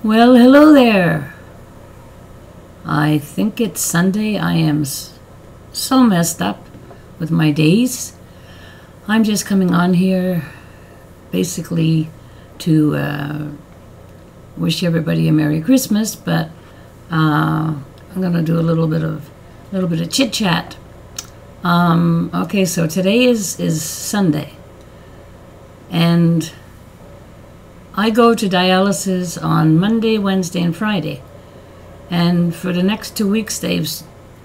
Well, hello there. I think it's Sunday. I am so messed up with my days. I'm just coming on here basically to wish everybody a Merry Christmas, but I'm gonna do a little bit of chit chat. Okay, so today is Sunday, and I go to dialysis on Monday, Wednesday, and Friday. And for the next 2 weeks, they've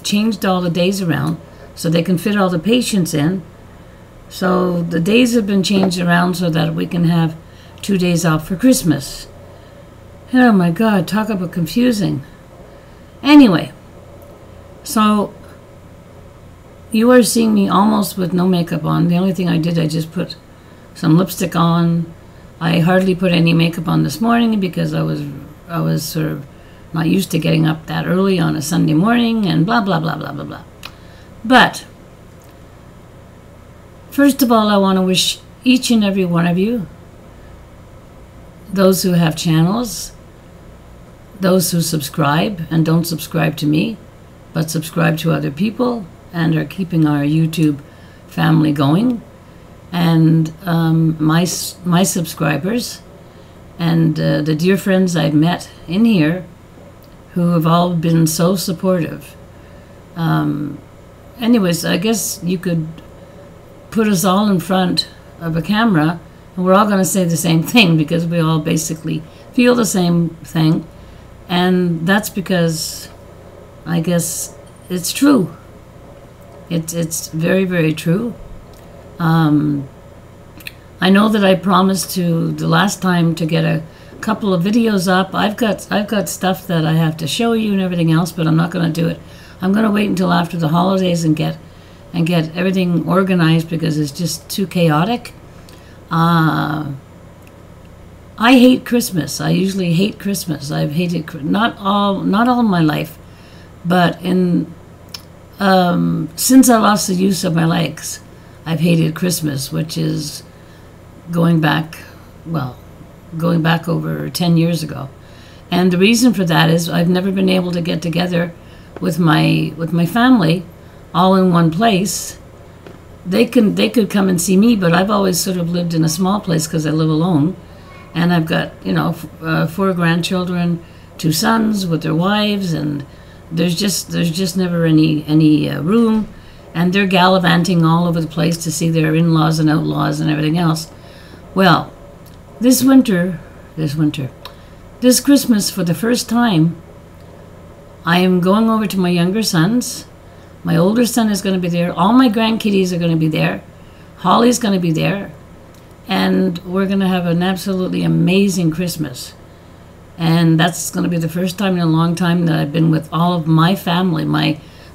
changed all the days around so they can fit all the patients in. So the days have been changed around so that we can have 2 days off for Christmas. Oh my God, talk about confusing. Anyway, so you are seeing me almost with no makeup on. The only thing I did, I just put some lipstick on. I hardly put any makeup on this morning because I was sort of not used to getting up that early on a Sunday morning and blah, blah, blah, blah, blah, blah. But first of all, I want to wish each and every one of you, those who have channels, those who subscribe and don't subscribe to me, but subscribe to other people and are keeping our YouTube family going, and my subscribers and the dear friends I've met in here who have all been so supportive. Anyways, I guess you could put us all in front of a camera and we're all going to say the same thing because we all basically feel the same thing, and that's because I guess it's true. It's very, very true. I know that I promised to the last time to get a couple of videos up. I've got stuff that I have to show you and everything else, but I'm not going to do it. I'm going to wait until after the holidays and get everything organized because it's just too chaotic. I hate Christmas. I usually hate Christmas. I've hated not all my life, but since I lost the use of my legs, I've hated Christmas, which is going back over 10 years ago. And the reason for that is I've never been able to get together with my family all in one place. They could come and see me, but I've always sort of lived in a small place because I live alone. And I've got, 4 grandchildren, 2 sons with their wives, and there's just never any room. And they're gallivanting all over the place to see their in-laws and outlaws and everything else. Well, this Christmas, for the first time, I am going over to my younger sons. My older son is going to be there. All my grandkiddies are going to be there. Holly's going to be there. And we're going to have an absolutely amazing Christmas. And that's going to be the first time in a long time that I've been with all of my family.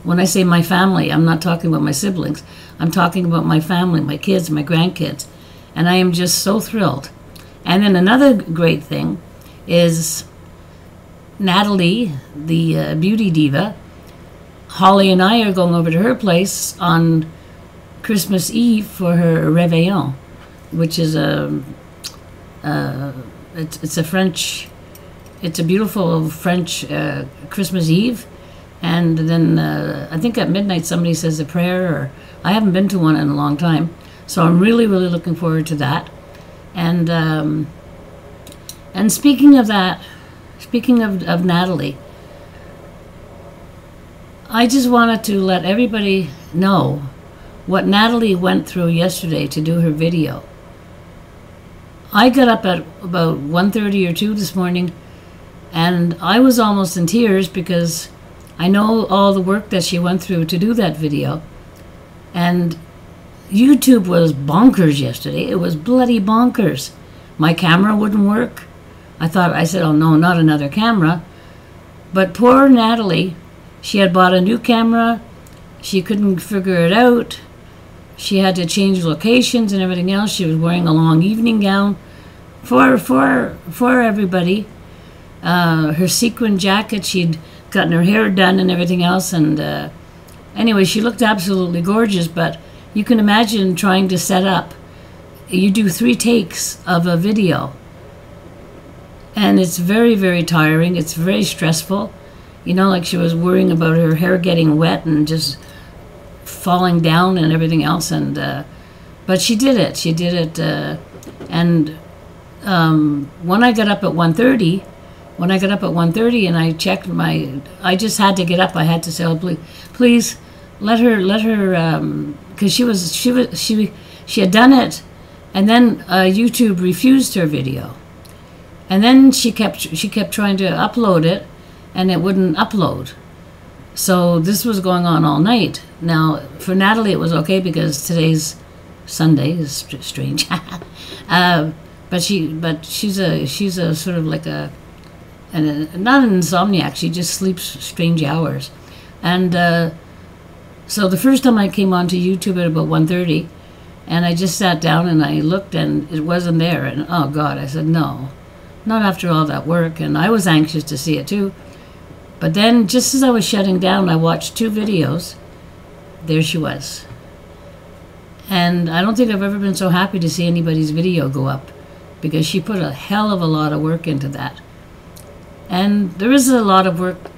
When I say my family, I'm not talking about my siblings. I'm talking about my family, my kids, my grandkids. And I am just so thrilled. And then another great thing is Natalie, the beauty diva. Holly and I are going over to her place on Christmas Eve for her réveillon, which is it's a beautiful French Christmas Eve. And then I think at midnight somebody says a prayer, or I haven't been to one in a long time. So I'm really, really looking forward to that. And speaking of that, speaking of Natalie, I just wanted to let everybody know what Natalie went through yesterday to do her video. I got up at about 1:30 or 2 this morning, and I was almost in tears because I know all the work that she went through to do that video. And YouTube was bonkers yesterday. It was bloody bonkers. My camera wouldn't work. I said, oh no, not another camera. But poor Natalie, she had bought a new camera. She couldn't figure it out. She had to change locations and everything else. She was wearing a long evening gown for everybody. Her sequin jacket, she'd gotten her hair done and everything else, and anyway, she looked absolutely gorgeous. But you can imagine trying to set up, you do 3 takes of a video And it's very, very tiring. It's very stressful. You know, like she was worrying about her hair getting wet and just falling down and everything else. And but she did it. She did it. And when I got up at 1:30, and I checked I just had to get up. I had to say, "Oh, please, let her, because she had done it, and then YouTube refused her video, and then she kept trying to upload it, and it wouldn't upload. So this was going on all night. Now for Natalie, it was okay because today's Sunday is strange, but she's a sort of like not an insomniac. She just sleeps strange hours, and so the first time I came onto YouTube at about 1:30, and I just sat down and I looked and it wasn't there, and oh God, I said no, not after all that work, and I was anxious to see it too. But then just as I was shutting down, I watched 2 videos. There she was. And I don't think I've ever been so happy to see anybody's video go up, because she put a hell of a lot of work into that. And there is a lot of work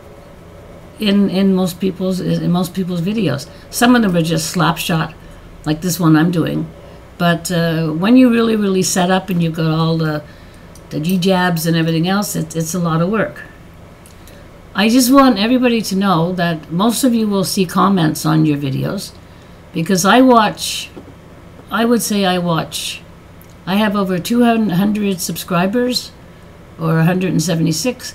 in most people's videos. Some of them are just slap shot, like this one I'm doing. But when you really, really set up and you've got all the G-jabs and everything else, it's a lot of work. I just want everybody to know that most of you will see comments on your videos, because I have over 200 subscribers, or 176.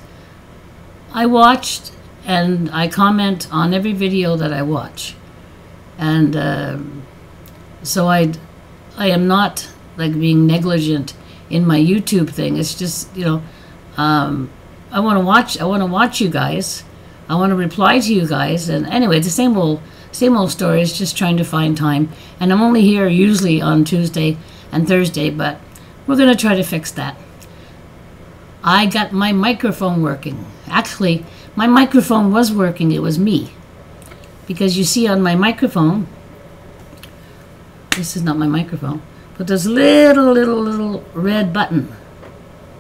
I watched and I comment on every video that I watch. And so I am not like being negligent in my YouTube thing. It's just, you know, I want to watch you guys. I want to reply to you guys. And anyway, the same old story. Is just trying to find time. And I'm only here usually on Tuesday and Thursday, but we're going to try to fix that. I got my microphone working. Actually, my microphone was working. It was me. Because you see on my microphone, this is not my microphone, but there's a little red button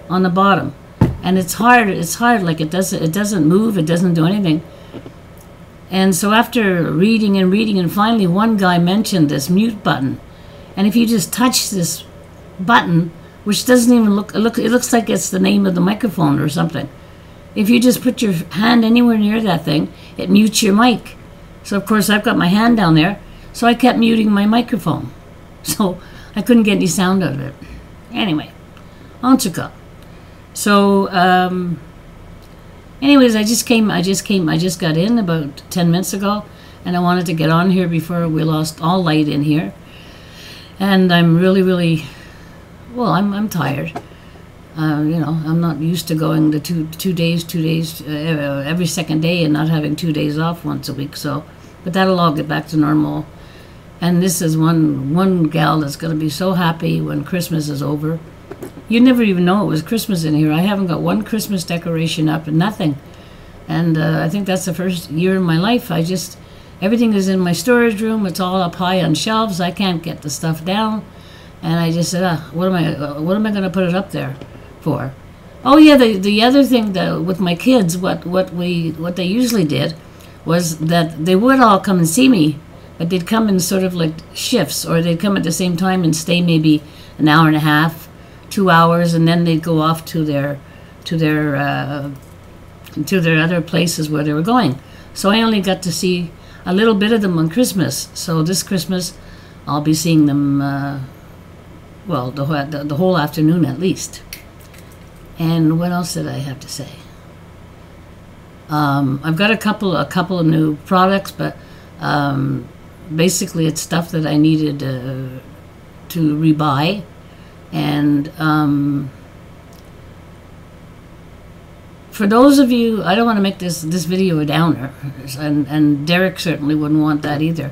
on the bottom. And it's hard, like it doesn't move, it doesn't do anything. And so after reading and finally one guy mentioned this mute button. And if you just touch this button, which doesn't even it looks like it's the name of the microphone or something. If you just put your hand anywhere near that thing, it mutes your mic. So of course I've got my hand down there, so I kept muting my microphone. So I couldn't get any sound out of it. Anyway, on to go. So, anyways, I just got in about 10 minutes ago, and I wanted to get on here before we lost all light in here. And I'm really, well, I'm tired. You know, I'm not used to going to two days, every second day and not having 2 days off once a week. So, but that'll all get back to normal. And this is one gal that's going to be so happy when Christmas is over. You never even know it was Christmas in here. I haven't got one Christmas decoration up and nothing. And I think that's the first year in my life. Everything is in my storage room. It's all up high on shelves. I can't get the stuff down. And I just said, what am I going to put it up there for? Oh yeah, the other thing with my kids, what they usually did was that they would all come and see me, but they'd come in sort of like shifts, or they'd come at the same time and stay maybe an hour and a half, 2 hours, and then they'd go off to their other places where they were going. So I only got to see a little bit of them on Christmas. So this Christmas, I'll be seeing them, well, the whole afternoon at least. And what else did I have to say? I've got a couple of new products, but basically it's stuff that I needed to rebuy. And for those of you, I don't want to make this video a downer, and Derek certainly wouldn't want that either.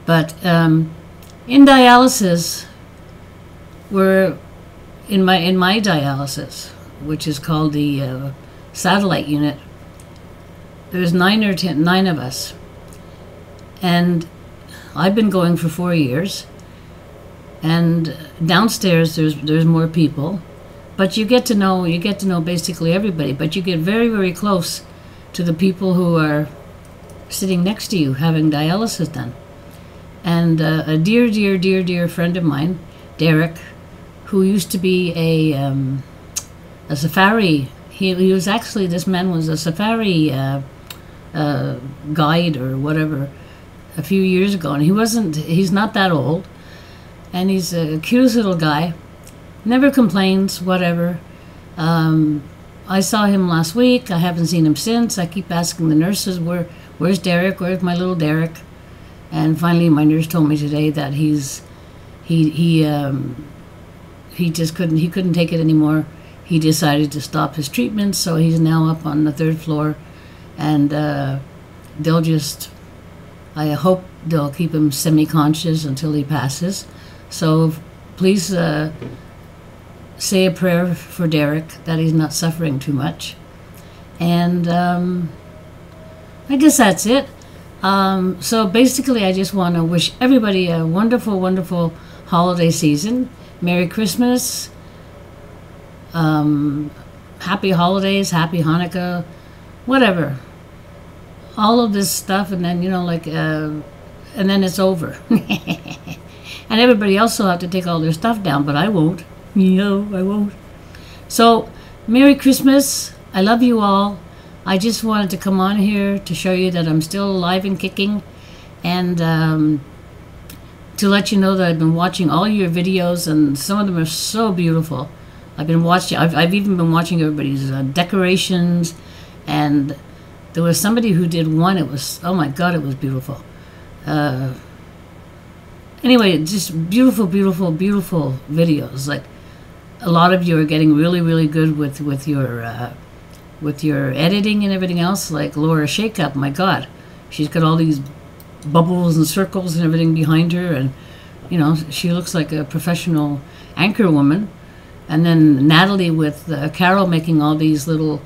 But in dialysis, we're in my dialysis, which is called the satellite unit. There's 9 of us, and I've been going for 4 years. And downstairs there's more people, But you get to know basically everybody. But you get very, very close to the people who are sitting next to you having dialysis done. And a dear, dear, dear, dear friend of mine, Derek, who used to be a safari. He was actually, this man was a safari guide or whatever a few years ago, and he's not that old, and he's a cute little guy, never complains, whatever. I saw him last week. I haven't seen him since. I keep asking the nurses, where's Derek? Where's my little Derek? And finally my nurse told me today that he just couldn't take it anymore. He decided to stop his treatment, so he's now up on the 3rd floor, and I hope they'll keep him semi-conscious until he passes. So please say a prayer for Derek that he's not suffering too much. And I guess that's it. So basically I just want to wish everybody a wonderful, wonderful holiday season. Merry Christmas. Happy holidays, happy Hanukkah, whatever. All of this stuff, and then, and then it's over. And everybody else will have to take all their stuff down, but I won't. I won't. So, Merry Christmas. I love you all. I just wanted to come on here to show you that I'm still alive and kicking, and to let you know that I've been watching all your videos, and some of them are so beautiful. I've even been watching everybody's decorations, and there was somebody who did one. It was, oh my God, it was beautiful. Anyway, just beautiful, beautiful, beautiful videos. Like, a lot of you are getting really, really good with your editing and everything else. Like Laura Shakeup, my God, she's got all these bubbles and circles and everything behind her, and she looks like a professional anchor woman. And then Natalie with Carol making all these little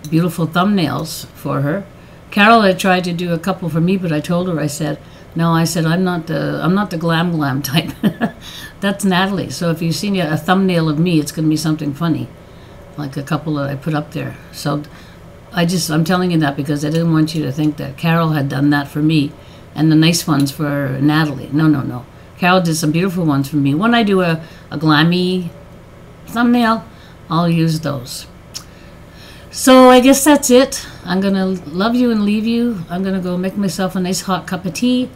beautiful thumbnails for her. Carol had tried to do a couple for me, but I told her, I said, no, I'm not the glam type. That's Natalie. So if you see a thumbnail of me, it's going to be something funny, like a couple that I put up there. So I'm telling you that because I didn't want you to think that Carol had done that for me and the nice ones for Natalie. No. Carol did some beautiful ones for me. When I do a glammy thumbnail, I'll use those. So I guess that's it. I'm gonna love you and leave you. I'm gonna go make myself a nice hot cup of tea.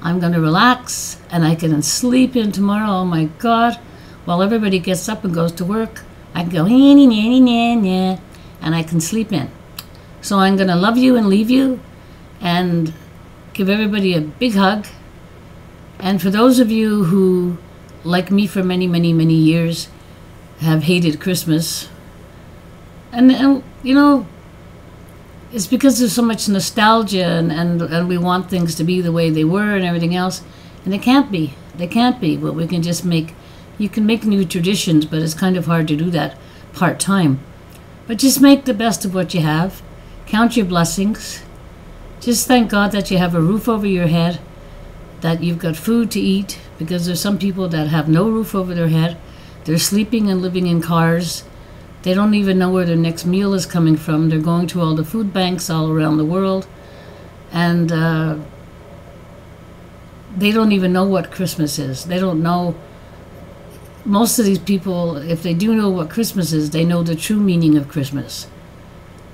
I'm gonna relax, and I can sleep in tomorrow. Oh my God, while everybody gets up and goes to work, I can go and I can sleep in. So I'm gonna love you and leave you, and give everybody a big hug. And for those of you who, like me for many, many, many years, have hated Christmas, and it's because there's so much nostalgia, and we want things to be the way they were and everything else, and they can't be, but we can just you can make new traditions, but it's kind of hard to do that part-time. But just make the best of what you have. Count your blessings. Just thank God that you have a roof over your head, that you've got food to eat, because there's some people that have no roof over their head. They're sleeping and living in cars. They don't even know where their next meal is coming from. They're going to all the food banks all around the world, and they don't even know what Christmas is. They don't know. Most of these people, if they do know what Christmas is, they know the true meaning of Christmas.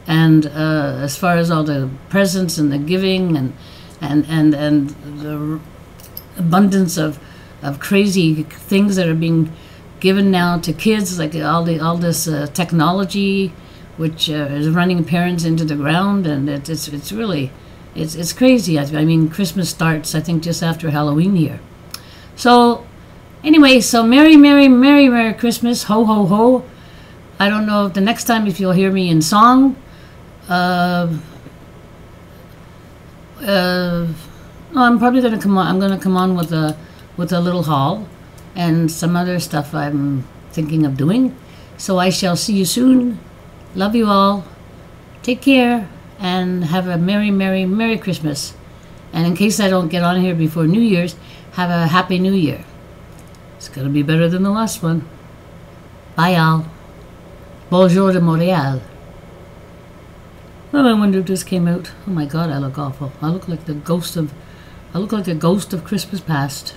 And as far as all the presents and the giving and the abundance of crazy things that are being given now to kids, like all this technology, which is running parents into the ground, and it's really crazy. I mean, Christmas starts, I think, just after Halloween here. So anyway, so Merry, Merry, Merry, Merry Christmas, ho, ho, ho. I don't know if the next time if you'll hear me in song. No, I'm probably going to come on. I'm going to come on with a little haul and some other stuff I'm thinking of doing. So I shall see you soon. Love you all. Take care and have a Merry, Merry, Merry Christmas. And in case I don't get on here before New Year's, have a Happy New Year. It's going to be better than the last one. Bye, y'all. Bonjour de Montreal. Oh, I wonder if this came out. Oh my god, I look awful. I look like a ghost of Christmas past.